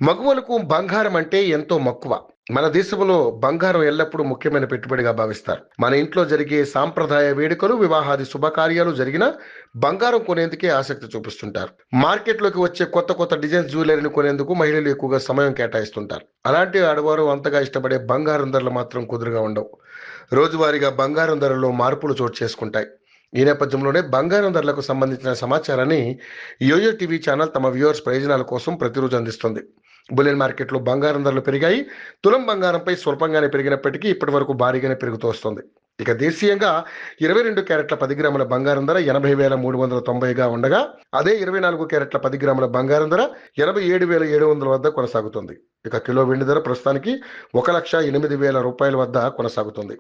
మగువలకు బంగారం అంటే ఎంతో మక్కువ. మన దేశంలో బంగారం ఎల్లప్పుడూ ముఖ్యమైన పెట్టుబడిగా భావిస్తారు. మన ఇంట్లో జరిగే సాంప్రదాయ వేడుకలు, వివాహాది శుభకార్యాలు జరిగినా బంగారం కొనేందుకే ఆసక్తి చూపిస్తుంటారు. మార్కెట్లోకి వచ్చే కొత్త కొత్త డిజైన్స్ జ్యువెలరీని కొనేందుకు మహిళలు ఎక్కువగా సమయం కేటాయిస్తుంటారు. అలాంటి ఆడవారు అంతగా ఇష్టపడే బంగారం ధరలు మాత్రం కుదురుగా ఉండవు. రోజువారీగా బంగారం ధరల్లో మార్పులు చోటు చేసుకుంటాయి. ఈ నేపథ్యంలోనే బంగారం ధరలకు సంబంధించిన సమాచారాన్ని యోయో టీవీ ఛానల్ తమ వ్యూవర్స్ ప్రయోజనాల కోసం ప్రతిరోజు అందిస్తుంది. బులియన్ మార్కెట్లో బంగారం ధరలు పెరిగాయి. తులం బంగారంపై స్వల్పంగానే పెరిగినప్పటికీ ఇప్పటి వరకు భారీగానే పెరుగుతూ వస్తుంది. ఇక దేశీయంగా 22 క్యారెట్ల 10 గ్రాముల బంగారం ధర 80,390గా ఉండగా, అదే 24 క్యారెట్ల 10 గ్రాముల బంగారం ధర 87,700 వద్ద కొనసాగుతుంది. ఇక కిలో వెండి ధర ప్రస్తుతానికి 1,08,000 రూపాయల వద్ద కొనసాగుతుంది.